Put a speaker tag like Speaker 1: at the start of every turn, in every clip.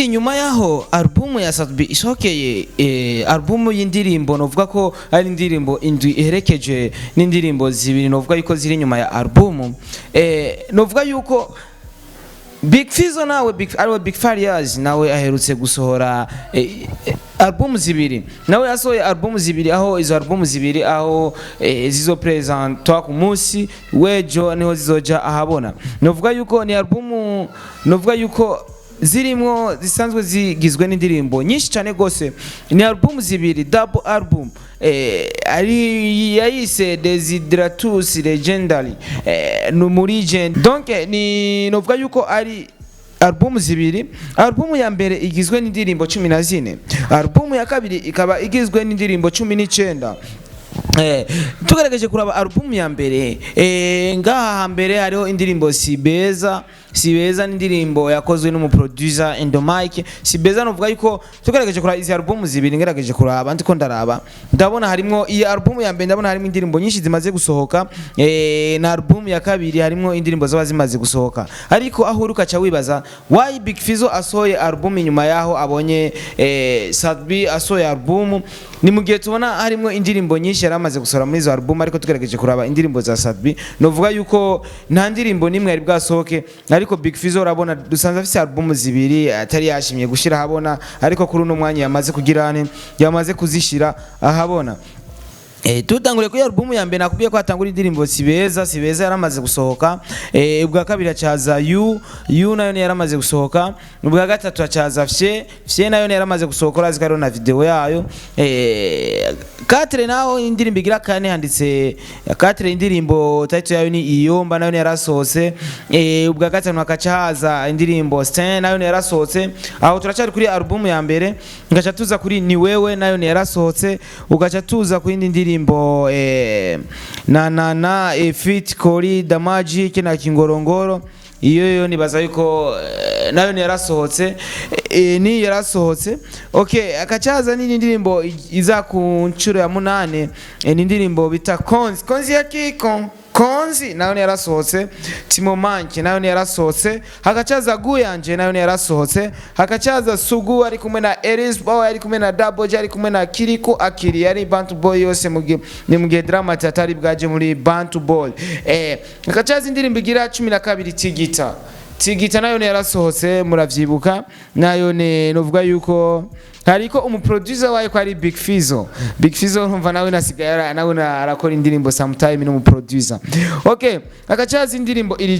Speaker 1: inyuma yaho album ya Sadbi ishokeye album y'indirimbo novuga ko ari indirimbo indwi iherekeje n'indirimbo zibiri novuga yuko ziri inyuma ya album novuga yuko Big Fizzo nawe Big Farious nawe aherutse gusohora album zibiri nawe yasohoye album zibiri aho izo album zibiri aho zizo presentwa ku munsi wejo niho zizoja ahabona novuga yuko ni album novuga yuko zirimwo zisanzwe zigizwe n'indirimbo nyinshi cyane gose ni album zibiri double album ari yayise Desidratus Legendary no muri legend donc ni novuga yuko ari album zibiri album ya mbere igizwe n'indirimbo 14 album ya kabiri ikaba igizwe n'indirimbo 19 tugerageje kuraba album ya mbere ngaha mbere hariho indirimbo Sibeza n'indirimbo yakozwe n'umuproducer Endomike Sibeza novuga yuko tugerageje kuraba izi album zibiri ngerageje kuraba ndiko ndaraba ndabona harimo iyi album ya mbere ndabona harimo indirimbo nyinshi zimaze gusohoka na album ya kabiri harimo indirimbo zaba zimaze gusohoka ariko aho urukaca wibaza why Big Fizzo asohoye album inyuma yaho abonye Sadbi asohoye album ni mugihe tubona harimo indirimbo nyinshi yaramaze gusohora muri izo album ariko tugerageje kuraba indirimbo za Sadbi novuga yuko nta ndirimbo nimwe yari bwasohoke ariko Big Fizzo urabona dusanze afite album zibiri atari yashimye gushira ahabona ariko kuri uno mwanya yamaze kugirane yamaze kuzishira ahabona tutangure kuri album ya mbere nakubiye ko hatangura indirimbo Sibeza yaramaze gusohoka ubwa kabiri acaza you nayo yaramaze gusohoka ubwa gatatu acaza fye nayo yaramaze gusohoka urazi na video yayo Katre naho indirimbo igira kane handitse Katre indirimbo title yayo ni Iyomba nayo yarasohotse ubwa gatanu akacaza indirimbo Stain nayo yarasohotse aho turacari kuri album ya mbere ngaca tuza kuri Ni Wewe nayo yarasohotse ugaca tuza kuri indirimbo na Fit Kori Damaji kina Kingorongoro iyo nibaza yuko nayo yarasohotse ni yarasohotse okay akacaza ni indirimbo iza ku ncuro ya 8 ni indirimbo bita Konzi ya Kiko Konzi nayo yarasohotse Timo Manke nayo yarasohotse hakacaza Guyanje nayo yarasohotse hakacaza Sugu ari kumwe na Eris Boy ari kumwe na Double J ari kumwe na Kiriko Akiri ari Bantu Boy yose mugihe drama tatari bwaje muri Bantu Boy hakacaza indirimbo igira 12 Tigita nayo yarasohotse muravyibuka nayo novuga yuko hariko umuproducer wayo ko ari Big Fizzo numva nawe nasigara nawe arakora indirimbo sometime n'umuproducer okay akacaza indirimbo iri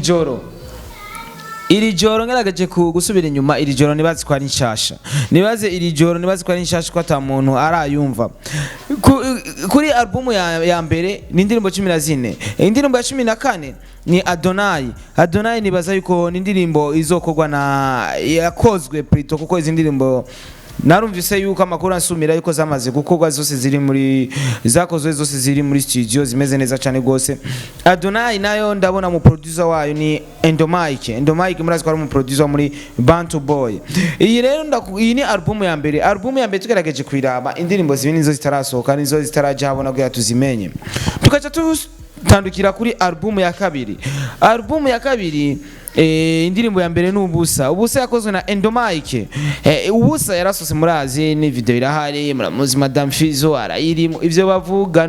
Speaker 1: joro ngerageje gusubira inyuma iri joro nibazi ko ari nshasha nibazi ko ari nshasha ko ata muntu arayumva kuri album ya mbere ni indirimbo 14 indirimbo ya 14 ni Adonai nibaza yuko ni indirimbo izokorwa na yakozwe plutôt kuko izi ndirimbo narumvise yuko amakuru ansumira yuko zamaze gukorwa zose ziri muri studio zimeze neza cyane gose Adonai nayo ndabona mu producer wayo ni Endomike murazi ko ari mu producer muri Bantu Boy iyi rero iyi ni album ya mbere tugerageje kwiraba indirimbo zibini zo zitarasohoka nizo zitarajahabona ko yatuzimenye tukaca tandukira kuri album ya kabiri indirimbo ya mbere n'ubusa yakozwe na Endomike ubusa yarasose murazi ni video irahari muramuzi Madame Fizzo arayirimo ivyo bavuga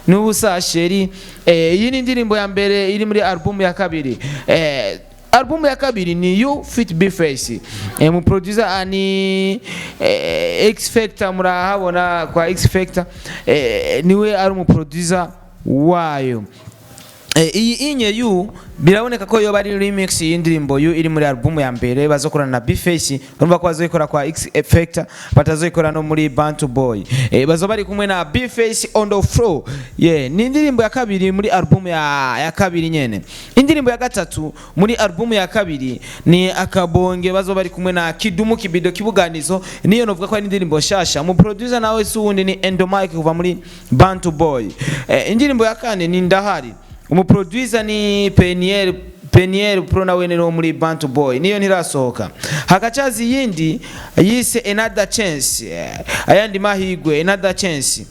Speaker 1: n'ubusa sheri iyi ni indirimbo ya mbere iri muri album ya kabiri album ya kabiri ni You Fit Bface mu producer ani X Factor murahabona kwa X Factor niwe ari mu producer wayo iyi inye you biraboneka ko yo bari remix y'indirimbo you iri muri album ya mbere bazokorana na Bface urumva ko bazoyikora kwa X Factor batazoyikora no muri Bantu Boy bazobari kumwe na Bface on the floor ni indirimbo ya kabiri muri album ya kabiri nyene indirimbo ya gatatu muri album ya kabiri ni Akabonge bazobari kumwe na Kidumu Kibido Kibuganizo niyo novuga ko ari indirimbo shasha mu producer nawe suwundi ni Endomike kuva muri Bantu Boy indirimbo ya kane ni Ndahari umuproducer ni Peniel Pro nawe no muri Bantu Boy niyo ntirasohoka hakacazi yindi yise Another Chance ayandi mahigwe Another Chance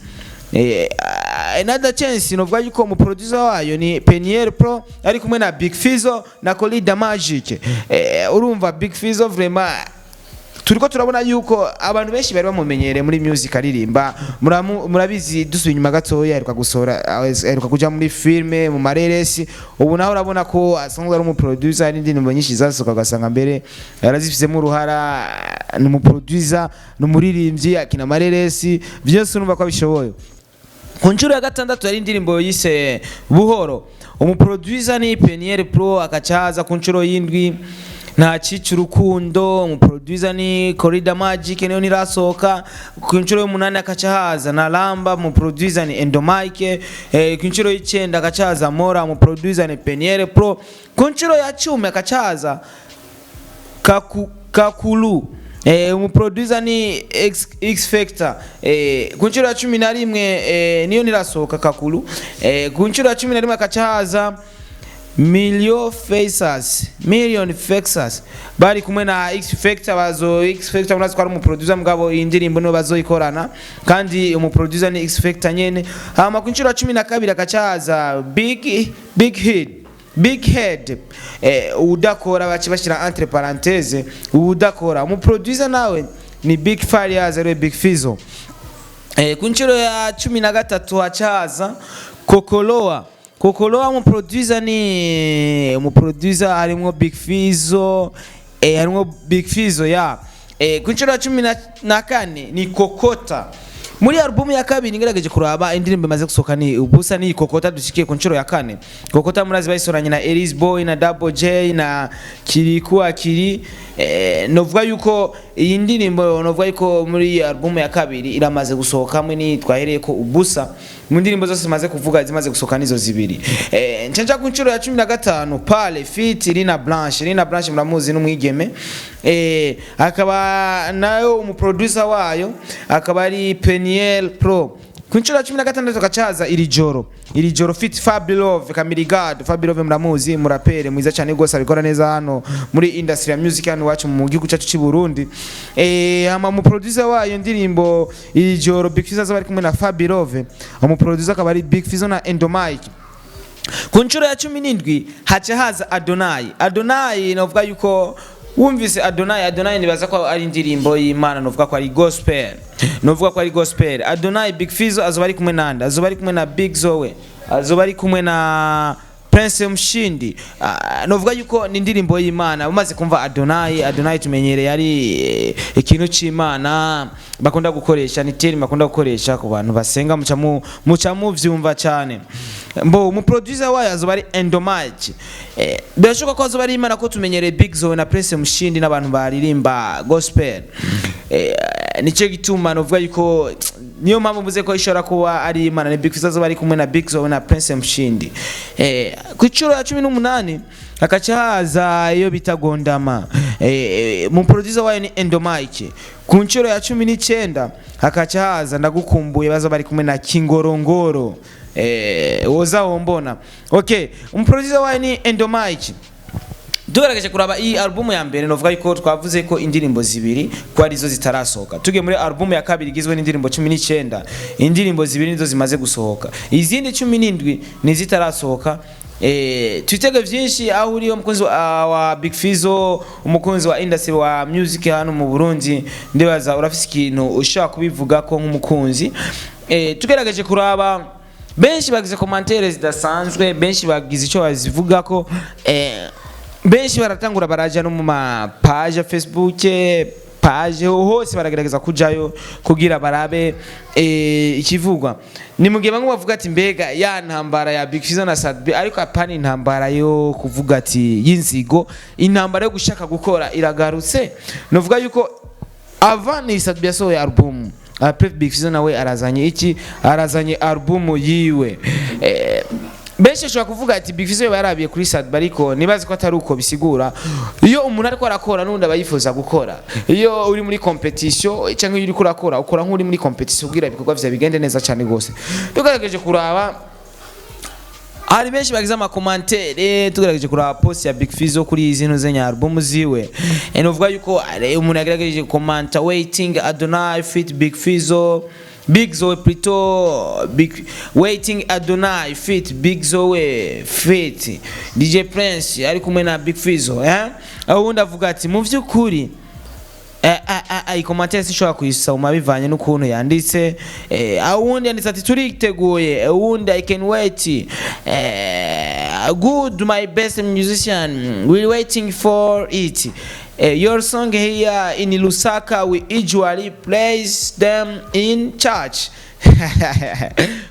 Speaker 1: another chance novuga yuko mu producer wayo ni Peniel Pro ari kumwe na Big Fizzo na Colida Magic. Urumva Big Fizzo vraiment turiko turabona yuko abantu benshi bari bamumenyereye muri music aririmba, murabizi dusuye inyuma gatoya aheruka gusora, aheruka kuja muri filme mu mareresi, ubu naho urabona ko asanzwe ari umuproducer, ari indirimbo nyinshi zasohoka ugasanga mbere yarazifisemo uruhara, ni umuproducer n'umuririmbyi akina mareresi, byose urumva ko abishoboye. Ku nshuro ya gatandatu yari indirimbo yise Buhoro, umuproducer ni Peniel Pro akacaza ku nshuro y'indwi nta cica urukundo, umuproducer ni Colida Magic niyo nirasohoka ku nshuro y'umunani akacahaza na Lamba, umuproducer ni Endomike, ku nshuro y'icenda akacaza Mora, umuproducer ni Peniel Pro, ku nshuro ya 10 akacaza Kakulu, umuproducer ni X Factor, ku nshuro ya 11 niyo nirasohoka Kakulu, ku nshuro ya 11 akacaza Million Faces bari kumwe na X Factor. X Factor murazi ko ari umuproducer mugabo indirimbo no bazoyikorana kandi umuproducer ni X Factor nyene. Hama ku nshuro ya 12 akacaza Big Head, udakora baci bashira entre parenthèses udakora, umuproducer nawe ni Big Farious ari Big Fizzo. Ku nshuro ya 13 acaza Kokoloa umuproducer harimo Big Fizzo, ya ku nshuro ya 14 ni Kokota. Muri album ya kabiri ngerageje kuraba indirimbo imaze gusohoka ni Ubusa ni Kokota, dushikiye ku nshuro ya 4. Kokota murazi bayisoranye na Elise Boy na Double J na Kirikuwa Kiri. Novuga yuko iyi ndirimbo novuga yuko muri album ya kabiri iramaze gusohoka hamwe ni twahereye ko Ubusa, mu ndirimbo zose zimaze kuvuga zimaze gusohoka nizo zibiri. Ncenja ku nshuro ya 15 Pale feat Lina Blanche muramuzi n'umwigeme, akaba nayo umuproducer wayo akaba ari Peniel Pro. Ku nshuro ya 16 akacaza Iri Joro feat Fabilove Kamirigad. Fabilove muramuzi, murapere mwiza cyane gose abikora neza hano muri industry ya music hano wacu mu gihugu cyacu cy'i Burundi. Ama mu producer wayo ndirimbo Iri Joro Big Fizzo bari kumwe na Fabilove, umuproducer akaba ari Big Fizzo na Endomike. Ku nshuro ya 17 hacahaza Adonai novuga yuko wumvise Adonai nibaza ko ari indirimbo y'Imana, novuga ko ari gospel. Adonai Big Fizzo azoba ari kumwe nanda, azoba ari kumwe na Big Zoe, azoba ari kumwe na Prince Mshindi. Novuga yuko ni indirimbo y'Imana. Umaze kumva Adonai tumenyereye yari ikintu c'Imana bakunda gukoresha, ni term bakunda gukoresha ku bantu basenga, mucamu vyumva cyane. Mbo umuproducer wayo azoba ari Endomike. Birashoboka ko azoba ari Imana ko tumenyereye Big Zoe na Prince Mshindi n'abantu baririmba gospel. Nico gituma novuga yuko niyo mpamvu mvuze ko ishora kuba ari Imana, ni Big Fizzo azoba ari kumwe na Big Zoe na Prince Mshindi. Ku nshuro ya 18 akacahaza iyo bitagondama, mu producer wayo ni Endomike. Ku nshuro ya 19 akacahaza Ndagukumbuye bazoba bari kumwe na Kingorongoro, woza wombona. Okay, umuproducer wayo ni Endomike. Dugerageje kuraba iyi album ya mbere novuga yuko twavuze ko indirimbo zibiri ko arizo zitarasohoka. Tugiye muri album ya kabiri igizwe n'indirimbo 19, indirimbo zibiri nizo zimaze gusohoka, izindi 17 ni zitarasohoka. Twitege vyinshi aho uriyo umukunzi wa Big Fizzo, umukunzi wa industry wa music hano mu Burundi, ndibaza urafise ikintu ushaka kubivuga ko nk'umukunzi. Tugerageje kuraba benshi bagize commentaires zidasanzwe, benshi bagize ico bazivuga ko, benshi baratangura baraja no mu ma page Facebook, page hose baragerageza kujayo kugira barabe ikivugwa. Ni mugiye bamwe bavuga ati mbega ya ntambara ya Big Fizzo na Sadbi, ariko apana intambara yo kuvuga ati y'inzigo, intambara yo gushaka gukora iragarutse. Novuga yuko avant Sadbi yasohoye album, après Big Fizzo nawe arazanye album yiwe. Benshi shobora kuvuga ati Big Fizzo yarabiye kuri Sadbi, ariko nibaze ko atari uko bisigura. Iyo umuntu ariko arakora nundi abayifuza gukora, iyo uri muri competition cyangwa iyo uri kurakora ukora nk'uri muri competition kugira ibikorwa vya bigende neza cyane gose. Tugerageje kuraba hari benshi bagize ama commentaire, tugerageje kuraba post ya Big Fizzo kuri izi ntuzenya album ziwe, novuga yuko umuntu yagerageje comment waiting Adonai feat Big Fizzo Big Zoe plutôt Big Waiting Adonai fit Big Zoe fit DJ Prince ari kumwe na Big Fizzo ubundi avuga ati mu vy'ukuri ikomantere sishobora kuyisoma bivanye n'ukuntu yanditse ubundi yanditse ati turiteguye ubundi I can wait good my best musician we waiting for it. Your song here in Lusaka we usually plays them in church.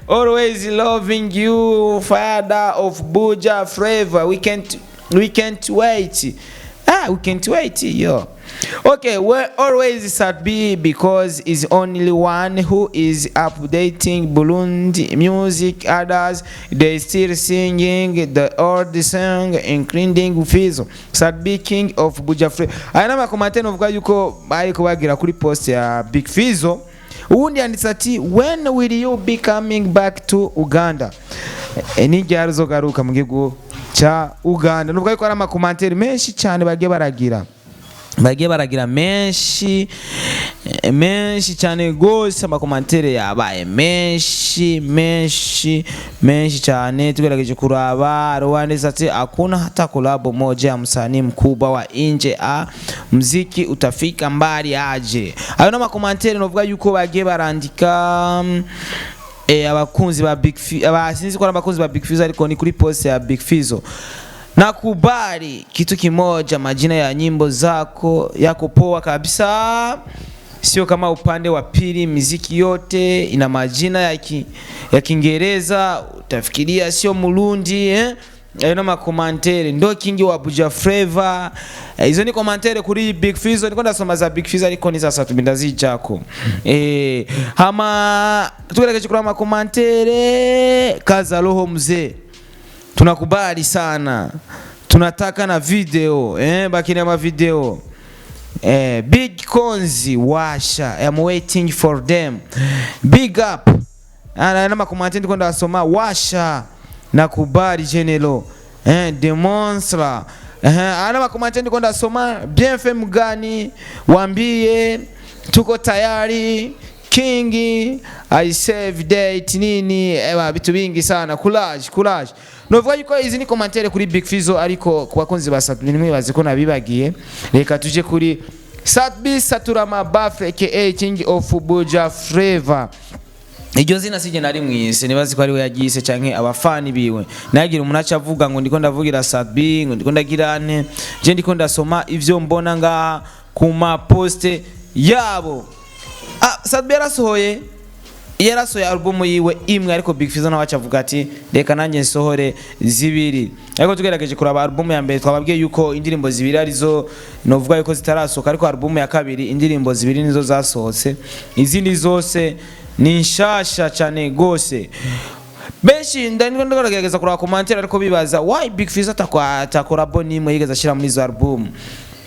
Speaker 1: Always loving you, Father of Buja Flavor. We can't wait. We can't wait, yo. Okay, we're always sad B because is only one who is updating Burundi music. Others they still singing the old song, including Fizzo. Sad B king of Buja Flavor. Aya makomante novuga yuko bari kubagira kuri post ya Big Fizzo. Ubundi yanditse ati when will you be coming back to Uganda? Nijya azogaruka mu gihugu cha Uganda. Nuvuga yuko ari amakomantere menshi cyane bagiye baragira menshi cyane gose amakomantere yabaye menshi cyane tugerageje kuraba Rwanda ati hakuna hata kolabo moja ya msanii mkubwa wa nje muziki utafika mbali aje. Ayo na makomantere novuga yuko bagiye barandika abakunzi ba Big Fizzo abasinzi ko abakunzi ba Big Fizzo ariko ni kuri post ya Big Fizzo. Nakubali kitu kimoja, majina ya nyimbo zako yako poa kabisa, sio kama upande wa pili. Muziki yote ina majina ya Kiingereza, utafikiria sio Murundi na makomantere ndo kingi wa Buja Flavor. Hizo ni komantere kuri Big Fizzo. Niko ndasoma za Big Fizzo ariko ni sasa tubindazi chako hama tugereke kuri makomantere. Kaza roho mzee, tunakubali sana, tunataka na video bakini ama video. Big Konzi washa, I'm waiting for them. Big up ana makomantere ndiko ndasoma washa. Nakubali General The Monster ana makomantere ndiko ndasoma. Bienfait mgani waambie tuko tayari. King I save date nini bitu bingi sana. Courage novuga yuko izi ni komantere kuri Big Fizzo ariko ku bakunzi ba Satbi nimwe bazi ko nabibagiye. Reka tuje kuri Satbi Saturama Buff aka King of Buja Flavor. Iryo zina sije nari mwise nibazi ko ari we yagise canke abafani biwe. Nagira umuntu acavuga ngo ndiko ndavugira Satbi ngo ndiko ndagira nte je ndiko ndasoma ivyo mbona nga ku ma poste yabo. Satbi yarasohoye album yiwe imwe ariko Big Fizzo nawe acavuga ati reka nanjye nsohore zibiri. Ariko tugerageje kuraba album ya mbere twababwiye yuko indirimbo zibiri arizo novuga yuko zitarasohoka, ariko album ya kabiri indirimbo zibiri nizo zasohotse, izindi zose ni nshasha cyane gose. Benshi ndiko ndagerageza kuraba commentaire ariko bibaza why Big Fizzo atakora album imwe yigeze ashira muri zo album.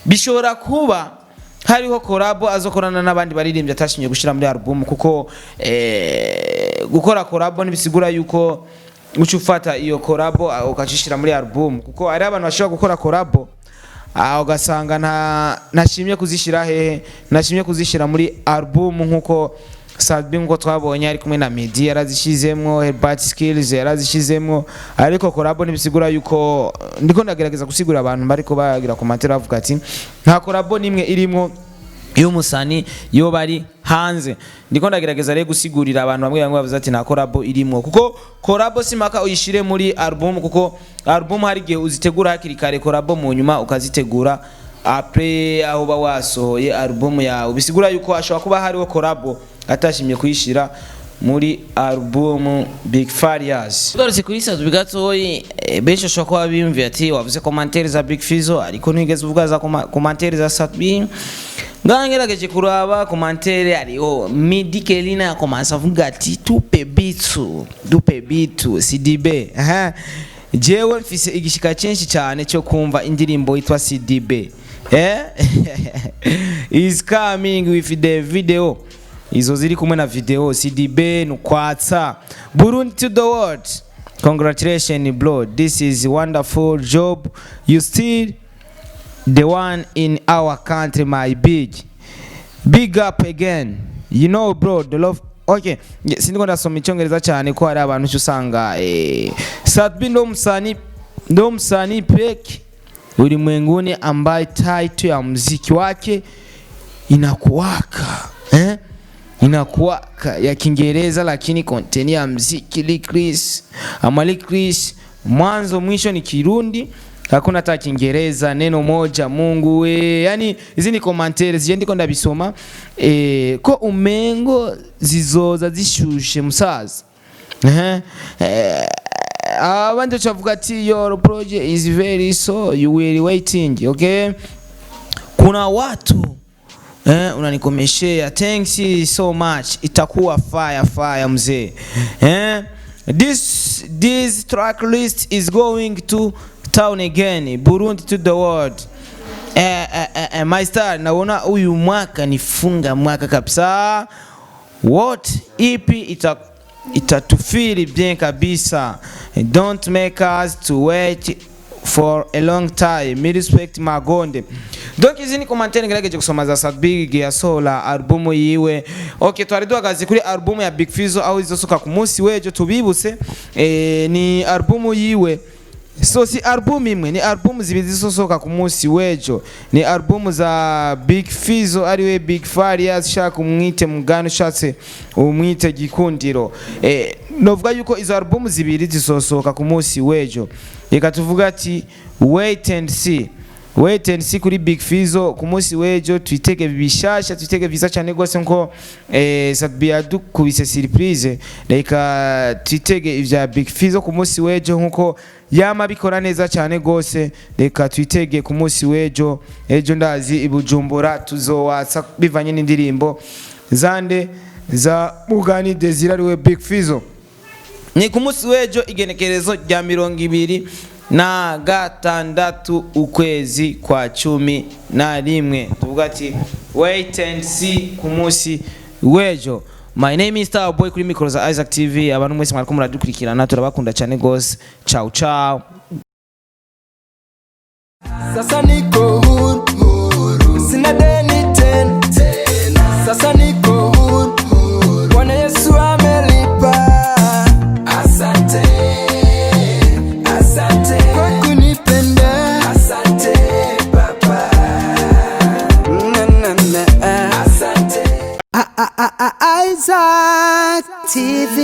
Speaker 1: Bishobora kuba hariho collab azokorana n'abandi baririmbye atashimye gushira muri album, kuko gukora collab nibisigura yuko ucufata iyo collab ukacishira muri album, kuko ari abantu bashobora gukora collab ugasanga ntashimye kuzishira ntashimye kuzishira muri album. Nkuko Satbi ngo twabonye ari kumwe na Medi yarazishizemwo, Herbert Skills yarazishizemwo, ariko collab nibisigura yuko ndiko ndagerageza gusigura abantu bariko bagira commentaire bavuga ati nta collab nimwe irimo y'umusani yo bari hanze. Ndiko ndagerageza rero gusigurira abantu bamwe bavuze ati nta collab irimo, kuko collab simaka uyishire muri album, kuko album hari gihe uzitegura hakiri kare, collab mu nyuma ukazitegura après aho ba wasohoye album yawe. Bisigura yuko ashobora kuba hariho collab atashimye kuyishira muri album Big Farious. Dorose kuri Satbi gatoyi benshi ashobora kuba bimviye ati wavuze commentaire za Big Fizzo ariko ntigeze uvuga za commentaire za Satbi. Ngangerageje kuraba commentaire ariho Midi Kelina yakomanza avuga ati dupe bitu CDB. Jewe mfise igishika cyinshi cyane cyo kumva indirimbo yitwa CDB. Is coming with the video. Izo ziri kumwe na video. CDB nukwatsa Burundi to the world. Congratulations bro, this is a wonderful job. You still the one in our country, my big up again. You know bro, the love okay sindiko ndasoma icyongereza cyane ko hari abantu usanga Sadbi ndo msanii pekee ulimwenguni ambaye title ya muziki wake inakuwaka inakuwaka ya Kiingereza, lakini content ya muziki lyrics mwanzo mwisho ni Kirundi, hakuna hata Kiingereza neno moja. Mungu we, yani hizi ni commentaires je ndiko ndabisoma ko umengo zizoza zishushe musaza abandi chavuga ati your project is very so you will waiting. Okay, kuna watu unanikomeshea, thanks so much, itakuwa fire mzee. This track list is going to town again, Burundi to the world. My star, naona huyu mwaka nifunga mwaka kabisa. What EP itatufili bien kabisa. Don't make us to wait for a long time. Me respect Magonde. Donc izi ni commentaire ngerageje gusoma za Sadbi ya sola album yiwe. Okay, twariduha kazi kuri album ya Big Fizzo aho izosoka ku munsi wejo tubibuse. Ni album yiwe. So si album imwe, ni album zibiri zisosoka ku munsi wejo. Ni album za Big Fizzo ariwe Big Farious, shaka umwite mugano, shatse umwite gikundiro. Novuga yuko izo album zibiri zisosoka ku munsi wejo. Reka tuvuga ati wait and see kuri Big Fizzo ku munsi wejo, twitege bishasha, twitege visa cyane gose nko Sadbi yadukubise surprise. Reka twitege ivya Big Fizzo ku munsi wejo nkuko yama bikora neza cyane gose. Reka twitege ku munsi wejo, ejo ndazi ibujumbura tuzowatsa bivanye n'indirimbo zande za Mugani Desire ariwe Big Fizzo. Ni ku munsi wejo igenekerezo rya 26 ukwezi kwa 11. Tuvuga ati wait and see ku munsi wejo. My name is Starboy kuri micro za Isaac TV. Abantu mwese mwariko muradukurikirana, turabakunda cyane gose. Ciao ciao.
Speaker 2: Sasa niko huru, sina deni tena. Sasa niko huru, Bwana Yesu amelipa. Asante kwa kunipenda. Asante Baba. Asante. Isaac TV.